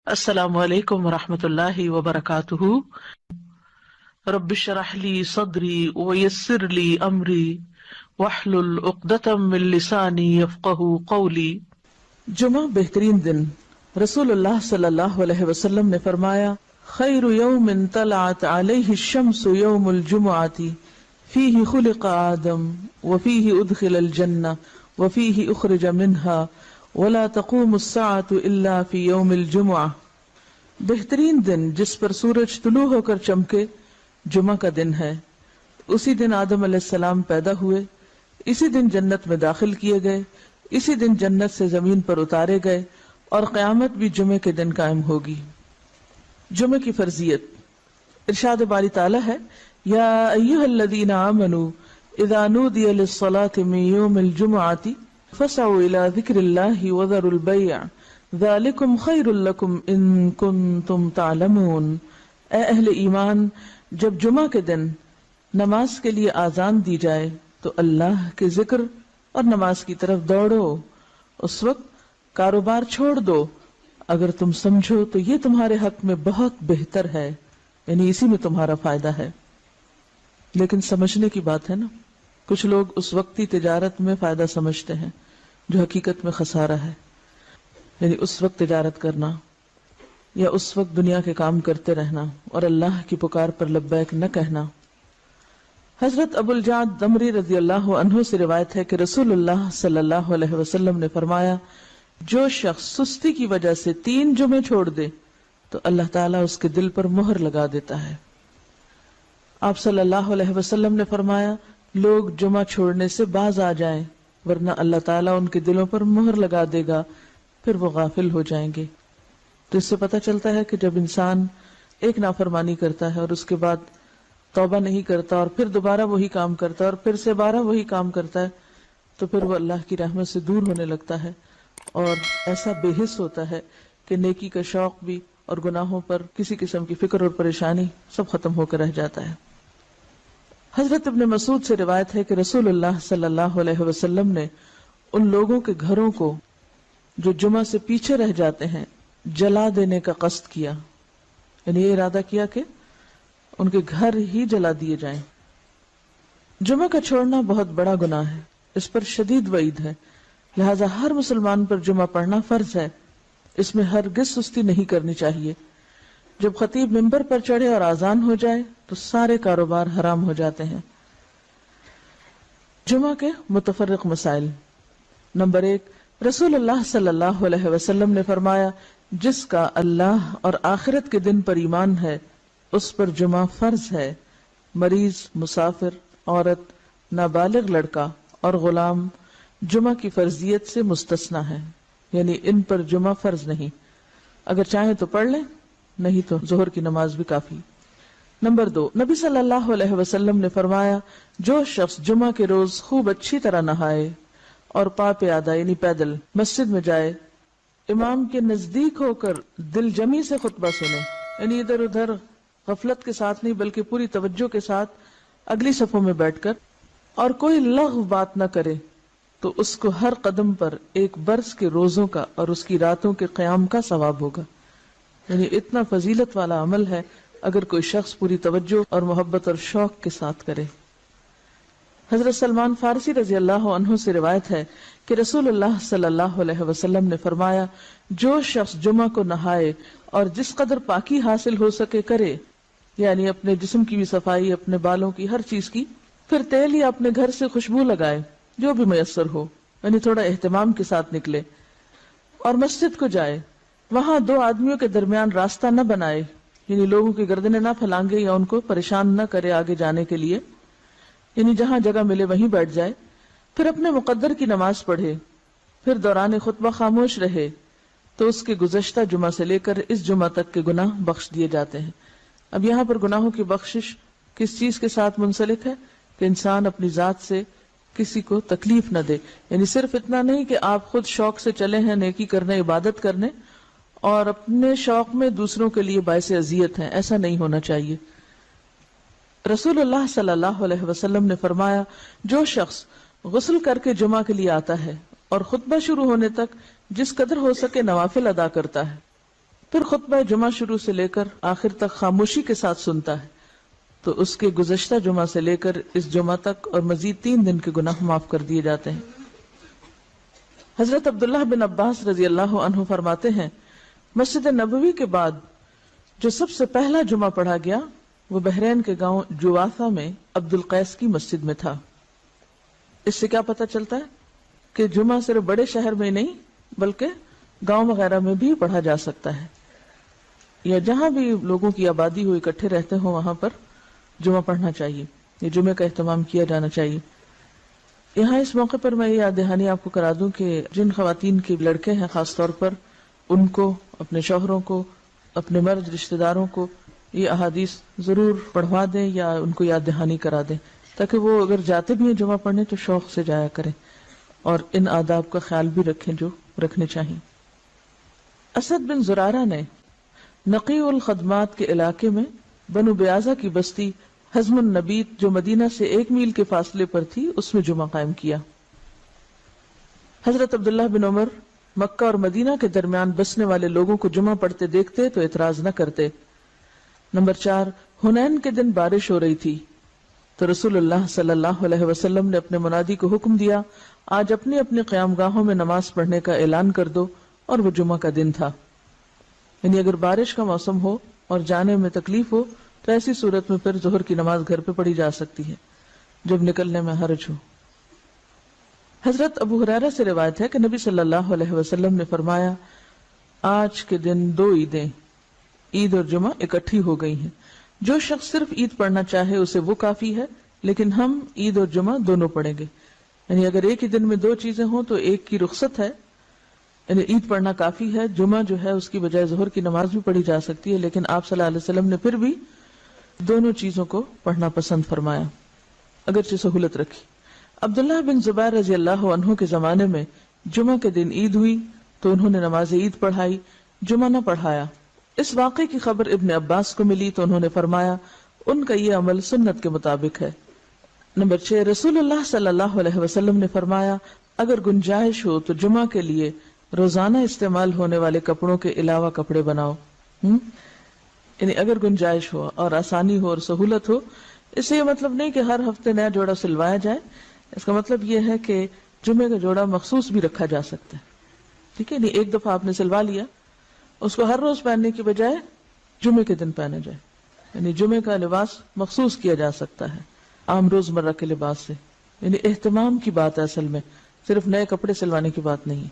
السلام علیکم ورحمۃ اللہ وبرکاتہ۔ رب اشرح لی صدری ویسر لی امری واحلل عقدۃ من لسانی یفقہوا قولی۔ جمعہ بہترین دن۔ رسول اللہ صلی اللہ علیہ وسلم نے فرمایا، خیر یوم طلعت علیہ الشمس یوم الجمعۃ فیہ خلق آدم وفیہ ادخل الجنہ وفیہ اخرج منہا ولا تقوم الساعۃ الا فی یوم الجمعہ۔ بہترین دن جس پر سورج طلوع ہو کر چمکے جمعہ کا دن ہے۔ اسی دن آدم علیہ السلام پیدا ہوئے، اسی دن جنت میں داخل کیے گئے، اسی دن جنت سے زمین پر اتارے گئے، اور قیامت بھی جمعے کے دن قائم ہوگی۔ جمعے کی فرضیت، ارشاد باری تعالیٰ ہے، یا ایھا الذین آمنوا اذا نودی للصلاۃ من یوم الجمعۃ فاسعوا الی ذکر اللہ وذروا البیع ذالکم خیر لکم ان کنتم تعلمون۔ اے اہل ایمان، جب جمعہ کے دن نماز کے لیے آذان دی جائے تو اللہ کے ذکر اور نماز کی طرف دوڑو، اس وقت کاروبار چھوڑ دو، اگر تم سمجھو تو یہ تمہارے حق میں بہت بہتر ہے، یعنی اسی میں تمہارا فائدہ ہے۔ لیکن سمجھنے کی بات ہے نا، کچھ لوگ اس وقتی تجارت میں فائدہ سمجھتے ہیں جو حقیقت میں خسارہ ہے، یعنی اس وقت تجارت کرنا یا اس وقت دنیا کے کام کرتے رہنا اور اللہ کی پکار پر لبیک نہ کہنا۔ حضرت ابو الجعد دمری رضی اللہ عنہ سے روایت ہے کہ رسول اللہ صلی اللہ علیہ وسلم نے فرمایا، جو شخص سستی کی وجہ سے 3 جمعے چھوڑ دے تو اللہ تعالیٰ اس کے دل پر مہر لگا دیتا ہے۔ آپ صلی اللہ علیہ وسلم نے فرمایا، لوگ جمعہ چھوڑنے سے باز آ جائیں ورنہ اللہ تعالیٰ ان کے دلوں پر مہر لگا دے گا، پھر وہ غافل ہو جائیں گے۔ تو اس سے پتہ چلتا ہے کہ جب انسان ایک نافرمانی کرتا ہے اور اس کے بعد توبہ نہیں کرتا اور پھر دوبارہ وہی کام کرتا ہے اور پھر سے 12 وہی کام کرتا ہے تو پھر وہ اللہ کی رحمت سے دور ہونے لگتا ہے اور ایسا بے حس ہوتا ہے کہ نیکی کا شوق بھی اور گناہوں پر کسی قسم کی فکر اور پریشانی سب ختم ہو کر رہ جاتا ہے۔ حضرت ابن مسعود سے روایت ہے کہ رسول اللہ صلی اللہ علیہ وسلم نے ان لوگوں کے گھروں کو جو جمعہ سے پیچھے رہ جاتے ہیں جلا دینے کا قصد کیا، یعنی یہ ارادہ کیا کہ ان کے گھر ہی جلا دیے جائیں۔ جمعہ کا چھوڑنا بہت بڑا گناہ ہے، اس پر شدید وعید ہے، لہذا ہر مسلمان پر جمعہ پڑھنا فرض ہے، اس میں ہرگز سستی نہیں کرنی چاہیے۔ جب خطیب ممبر پر چڑھے اور آذان ہو جائے تو سارے کاروبار حرام ہو جاتے ہیں۔ جمعہ کے متفرق مسائل۔ نمبر 1، رسول اللہ صلی اللہ علیہ وسلم نے فرمایا، جس کا اللہ اور آخرت کے دن پر ایمان ہے اس پر جمعہ فرض ہے۔ مریض، مسافر، عورت، نابالغ لڑکا اور غلام جمعہ کی فرضیت سے مستثنی ہے، یعنی ان پر جمعہ فرض نہیں، اگر چاہیں تو پڑھ لیں، نہیں تو ظہر کی نماز بھی کافی۔ نمبر 2، نبی صلی اللہ علیہ وسلم نے فرمایا، جو شخص جمعہ کے روز خوب اچھی طرح نہائے اور پا پیادہ یعنی پیدل مسجد میں جائے، امام کے نزدیک ہو کر دل جمی سے خطبہ سنے، یعنی ادھر ادھر غفلت کے ساتھ نہیں بلکہ پوری توجہ کے ساتھ اگلی صفوں میں بیٹھ کر، اور کوئی لغو بات نہ کرے، تو اس کو ہر قدم پر 1 برس کے روزوں کا اور اس کی راتوں کے قیام کا ثواب ہوگا۔ یعنی اتنا فضیلت والا عمل ہے اگر کوئی شخص پوری توجہ اور محبت اور شوق کے ساتھ کرے۔ حضرت سلمان فارسی رضی اللہ عنہ سے روایت ہے کہ رسول اللہ صلی اللہ علیہ وسلم نے فرمایا، جو شخص جمعہ کو نہائے اور جس قدر پاکی حاصل ہو سکے کرے، یعنی اپنے جسم کی بھی صفائی، اپنے بالوں کی، ہر چیز کی، پھر تیل یا اپنے گھر سے خوشبو لگائے جو بھی میسر ہو، یعنی تھوڑا اہتمام کے ساتھ نکلے، اور مسجد کو جائے، وہاں 2 آدمیوں کے درمیان راستہ نہ بنائے، یعنی لوگوں کی گردنیں نہ پھلانگے یا ان کو پریشان نہ کرے آگے جانے کے لیے، یعنی جہاں جگہ ملے وہیں بیٹھ جائے، پھر اپنے مقدر کی نماز پڑھے، پھر دوران خطبہ خاموش رہے، تو اس کے گزشتہ جمعہ سے لے کر اس جمعہ تک کے گناہ بخش دیے جاتے ہیں۔ اب یہاں پر گناہوں کی بخشش کس چیز کے ساتھ منسلک ہے کہ انسان اپنی ذات سے کسی کو تکلیف نہ دے، یعنی صرف اتنا نہیں کہ آپ خود شوق سے چلے ہیں نیکی کرنے، عبادت کرنے، اور اپنے شوق میں دوسروں کے لیے باعث اذیت ہیں، ایسا نہیں ہونا چاہیے۔ رسول اللہ صلی اللہ علیہ وسلم نے فرمایا، جو شخص غسل کر کے جمعہ کے لیے آتا ہے اور خطبہ شروع ہونے تک جس قدر ہو سکے نوافل ادا کرتا ہے، پھر خطبہ جمعہ شروع سے لے کر آخر تک خاموشی کے ساتھ سنتا ہے تو اس کے گزشتہ جمعہ سے لے کر اس جمعہ تک اور مزید 3 دن کے گناہ معاف کر دیے جاتے ہیں۔ حضرت عبداللہ بن عباس رضی اللہ عنہ فرماتے ہیں مسجد نبوی کے بعد جو سب سے پہلا جمعہ پڑھا گیا وہ بحرین کے گاؤں جوافہ میں عبد القیس کی مسجد میں تھا۔ اس سے کیا پتہ چلتا ہے کہ جمعہ صرف بڑے شہر میں نہیں بلکہ گاؤں وغیرہ میں بھی پڑھا جا سکتا ہے، یا جہاں بھی لوگوں کی آبادی ہو اکٹھے رہتے ہوں وہاں پر جمعہ پڑھنا چاہیے، یہ جمعے کا اہتمام کیا جانا چاہیے۔ یہاں اس موقع پر میں یہ یاد دہانی آپ کو کرا دوں کہ جن خواتین کے لڑکے ہیں خاص طور پر ان کو، اپنے شوہروں کو، اپنے مرد رشتہ داروں کو یہ احادیث ضرور پڑھوا دیں یا ان کو یاد دہانی کرا دیں، تاکہ وہ اگر جاتے بھی ہیں جمعہ پڑھنے تو شوق سے جایا کریں اور ان آداب کا خیال بھی رکھیں جو رکھنے چاہیے۔ اسد بن زرارہ نے نقی الخدمات کے علاقے میں بنو بیازہ کی بستی حزم النبیت جو مدینہ سے 1 میل کے فاصلے پر تھی اس میں جمعہ قائم کیا۔ حضرت عبداللہ بن عمر مکہ اور مدینہ کے درمیان بسنے والے لوگوں کو جمعہ پڑھتے دیکھتے تو اعتراض نہ کرتے۔ نمبر 4، حنین کے دن بارش ہو رہی تھی تو رسول اللہ صلی اللہ علیہ وسلم نے اپنے منادی کو حکم دیا آج اپنی اپنی قیام گاہوں میں نماز پڑھنے کا اعلان کر دو، اور وہ جمعہ کا دن تھا۔ یعنی اگر بارش کا موسم ہو اور جانے میں تکلیف ہو تو ایسی صورت میں پھر ظہر کی نماز گھر پہ پڑھی جا سکتی ہے جب نکلنے میں حرج ہو۔ حضرت ابو ہریرہ سے روایت ہے کہ نبی صلی اللہ علیہ وسلم نے فرمایا آج کے دن 2 عیدیں عید اور جمعہ اکٹھی ہو گئی ہیں، جو شخص صرف عید پڑھنا چاہے اسے وہ کافی ہے، لیکن ہم عید اور جمعہ دونوں پڑھیں گے۔ یعنی اگر ایک ہی دن میں 2 چیزیں ہوں تو ایک کی رخصت ہے، یعنی عید پڑھنا کافی ہے، جمعہ جو ہے اس کی بجائے ظہر کی نماز بھی پڑھی جا سکتی ہے، لیکن آپ صلی اللہ علیہ وسلم نے پھر بھی دونوں چیزوں کو پڑھنا پسند فرمایا اگرچہ سہولت رکھی۔ عبداللہ بن زبیر رضی اللہ عنہ کے زمانے میں جمعہ کے دن عید ہوئی تو انہوں نے نماز عید پڑھائی، جمعہ نہ پڑھایا۔ اس واقعے کی خبر ابن عباس کو ملی تو انہوں نے فرمایا ان کا یہ عمل سنت کے مطابق ہے۔ نمبر 6، رسول اللہ صلی اللہ علیہ وسلم نے فرمایا اگر گنجائش ہو تو جمعہ کے لیے روزانہ استعمال ہونے والے کپڑوں کے علاوہ کپڑے بناؤ۔ یعنی اگر گنجائش ہو اور آسانی ہو اور سہولت ہو، اس سے یہ مطلب نہیں کہ ہر ہفتے نیا جوڑا سلوایا جائے، اس کا مطلب یہ ہے کہ جمعے کا جوڑا مخصوص بھی رکھا جا سکتا ہے، ٹھیک ہے، نہیں ایک دفعہ آپ نے سلوا لیا اس کو ہر روز پہننے کی بجائے جمعے کے دن پہنا جائے، یعنی جمعے کا لباس مخصوص کیا جا سکتا ہے عام روزمرہ کے لباس سے۔ یعنی اہتمام کی بات ہے، اصل میں صرف نئے کپڑے سلوانے کی بات نہیں۔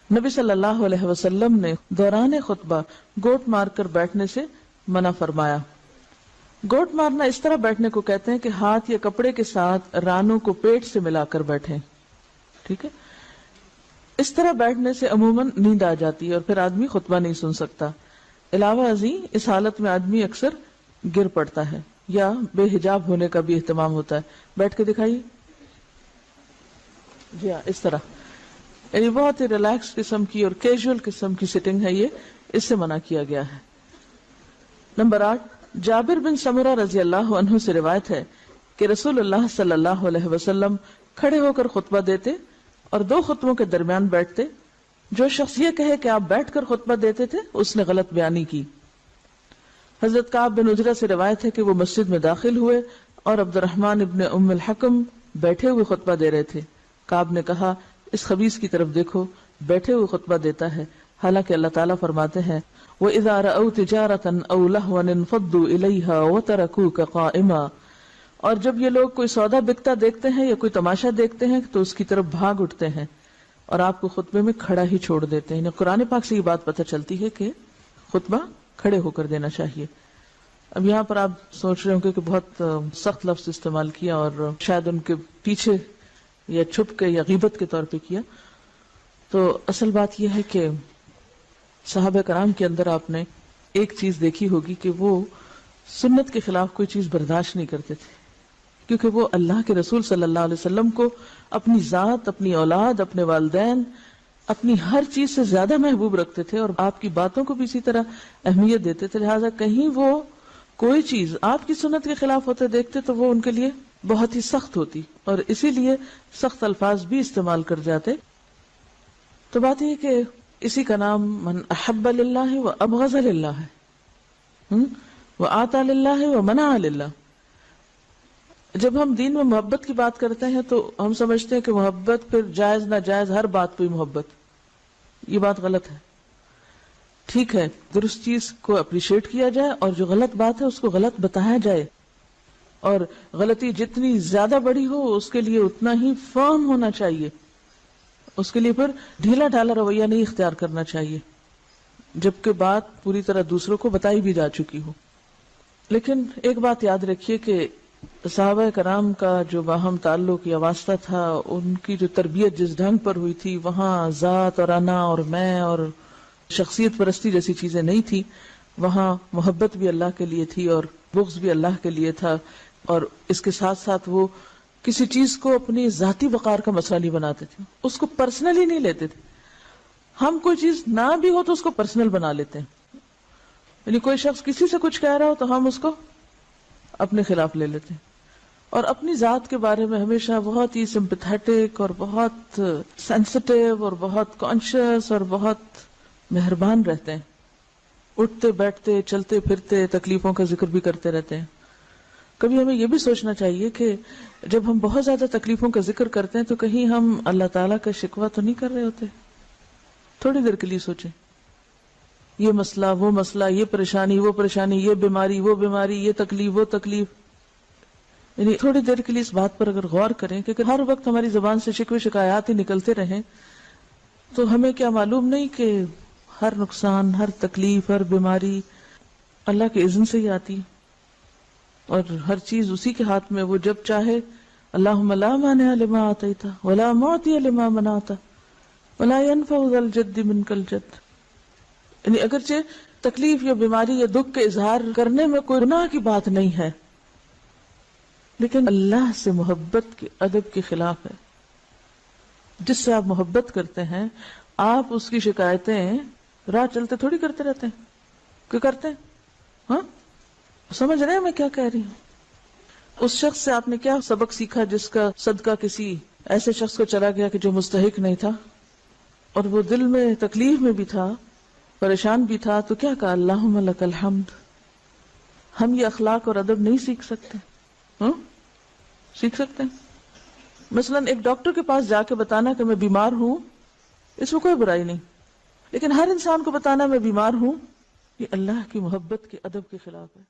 نبی صلی اللہ علیہ وسلم نے دوران خطبہ گوٹ مار کر بیٹھنے سے منع فرمایا۔ گوٹ مارنا اس طرح بیٹھنے کو کہتے ہیں کہ ہاتھ یا کپڑے کے ساتھ رانوں کو پیٹ سے ملا کر بیٹھیں، ٹھیک ہے۔ اس طرح بیٹھنے سے عموماً نیند آ جاتی ہے اور پھر آدمی خطبہ نہیں سن سکتا۔ علاوہ ازیں اس حالت میں آدمی اکثر گر پڑتا ہے یا بے حجاب ہونے کا بھی اہتمام ہوتا ہے۔ بیٹھ کے دکھائیے، جی ہاں، اس طرح، یعنی بہت ہی ریلیکس قسم کی اور کیجول قسم کی سٹنگ ہے، یہ اس سے منع کیا گیا ہے۔ نمبر 8، جابر بن سمرہ رضی اللہ عنہ سے روایت ہے کہ رسول اللہ صلی اللہ علیہ وسلم کھڑے ہو کر خطبہ دیتے اور 2 خطبوں کے درمیان بیٹھتے۔ جو شخص یہ کہے کہ آپ بیٹھ کر خطبہ دیتے تھے اس نے غلط بیانی کی۔ حضرت کعب بن عجرہ سے روایت ہے کہ وہ مسجد میں داخل ہوئے اور عبد الرحمن ابن ام الحکم بیٹھے ہوئے خطبہ دے رہے تھے۔ کعب نے کہا اس خبیث کی طرف دیکھو، بیٹھے ہوئے خطبہ دیتا ہے، حالانکہ اللہ تعالیٰ فرماتے ہیں وَإِذَا رَأَوْا تِجَارَةً أَوْ لَهْوًا انفضوا إِلَيْهَا وَتَرَكُوكَ قَائِمًا، اور جب یہ لوگ کوئی سودا بکتا دیکھتے ہیں یا کوئی تماشا دیکھتے ہیں تو اس کی طرف بھاگ اٹھتے ہیں اور آپ کو خطبے میں کھڑا ہی چھوڑ دیتے ہیں۔ یعنی قرآن پاک سے یہ بات پتہ چلتی ہے کہ خطبہ کھڑے ہو کر دینا چاہیے۔ اب یہاں پر آپ سوچ رہے ہوں کہ بہت سخت لفظ استعمال کیا اور شاید ان کے پیچھے یا چھپ کے یا غیبت کے طور پہ کیا، تو اصل بات یہ ہے کہ صحابہ کرام کے اندر آپ نے ایک چیز دیکھی ہوگی کہ وہ سنت کے خلاف کوئی چیز برداشت نہیں کرتے تھے، کیونکہ وہ اللہ کے رسول صلی اللہ علیہ وسلم کو اپنی ذات، اپنی اولاد، اپنے والدین، اپنی ہر چیز سے زیادہ محبوب رکھتے تھے اور آپ کی باتوں کو بھی اسی طرح اہمیت دیتے تھے، لہٰذا کہیں وہ کوئی چیز آپ کی سنت کے خلاف ہوتے دیکھتے تو وہ ان کے لیے بہت ہی سخت ہوتی اور اسی لیے سخت الفاظ بھی استعمال کر جاتے۔ تو بات یہ کہ اسی کا نام من احب للہ و ابغض للہ ہے، و آتا للہ و منع للہ۔ جب ہم دین میں محبت کی بات کرتے ہیں تو ہم سمجھتے ہیں کہ محبت پھر جائز ناجائز ہر بات پہ محبت، یہ بات غلط ہے۔ ٹھیک ہے، درست چیز کو اپریشیٹ کیا جائے اور جو غلط بات ہے اس کو غلط بتایا جائے، اور غلطی جتنی زیادہ بڑی ہو اس کے لیے اتنا ہی فرم ہونا چاہیے، اس کے لیے پھر ڈھیلا ڈھالا رویہ نہیں اختیار کرنا چاہیے، جبکہ بات پوری طرح دوسروں کو بتائی بھی جا چکی ہو۔ لیکن ایک بات یاد رکھیے کہ صحابہ کرام کا جو باہم تعلق یا واسطہ تھا، ان کی جو تربیت جس ڈھنگ پر ہوئی تھی، وہاں ذات اور انا اور میں اور شخصیت پرستی جیسی چیزیں نہیں تھی، وہاں محبت بھی اللہ کے لیے تھی اور بغض بھی اللہ کے لیے تھا، اور اس کے ساتھ ساتھ وہ کسی چیز کو اپنی ذاتی وقار کا مسئلہ نہیں بناتے تھے، اس کو پرسنلی نہیں لیتے تھے۔ ہم کوئی چیز نہ بھی ہو تو اس کو پرسنل بنا لیتے ہیں، یعنی کوئی شخص کسی سے کچھ کہہ رہا ہو تو ہم اس کو اپنے خلاف لے لیتے ہیں، اور اپنی ذات کے بارے میں ہمیشہ بہت ہی سمپیتھیٹک اور بہت سینسٹیو اور بہت کانشیس اور بہت مہربان رہتے ہیں، اٹھتے بیٹھتے چلتے پھرتے تکلیفوں کا ذکر بھی کرتے رہتے ہیں۔ کبھی ہمیں یہ بھی سوچنا چاہیے کہ جب ہم بہت زیادہ تکلیفوں کا ذکر کرتے ہیں تو کہیں ہم اللہ تعالیٰ کا شکوہ تو نہیں کر رہے ہوتے؟ تھوڑی دیر کے لیے سوچیں، یہ مسئلہ وہ مسئلہ، یہ پریشانی وہ پریشانی، یہ بیماری وہ بیماری، یہ تکلیف وہ تکلیف، یعنی تھوڑی دیر کے لیے اس بات پر اگر غور کریں کہ ہر وقت ہماری زبان سے شکوے شکایات ہی نکلتے رہیں تو ہمیں کیا معلوم نہیں کہ ہر نقصان، ہر تکلیف، ہر بیماری اللہ کے اذن سے ہی آتی ہے، اور ہر چیز اسی کے ہاتھ میں، وہ جب چاہے۔ اللہم لا مانع لما آتیت ولا معطی لما منعت ولا ينفع ذا الجد منک الجد۔ یعنی اگرچہ تکلیف یا بیماری یا دکھ کے اظہار کرنے میں کوئی گناہ کی بات نہیں ہے، لیکن اللہ سے محبت کے ادب کے خلاف ہے۔ جس سے آپ محبت کرتے ہیں آپ اس کی شکایتیں راہ چلتے تھوڑی کرتے رہتے ہیں، کیوں کرتے ہیں؟ ہاں، سمجھ رہے ہیں میں کیا کہہ رہی ہوں؟ اس شخص سے آپ نے کیا سبق سیکھا جس کا صدقہ کسی ایسے شخص کو چلا گیا کہ جو مستحق نہیں تھا، اور وہ دل میں تکلیف میں بھی تھا، پریشان بھی تھا، تو کیا کہا؟ اللہم لک الحمد۔ ہم یہ اخلاق اور ادب نہیں سیکھ سکتے؟ ہاں سیکھ سکتے ہیں۔ مثلا ایک ڈاکٹر کے پاس جا کے بتانا کہ میں بیمار ہوں، اس میں کوئی برائی نہیں، لیکن ہر انسان کو بتانا میں بیمار ہوں، یہ اللہ کی محبت کے ادب کے خلاف ہے۔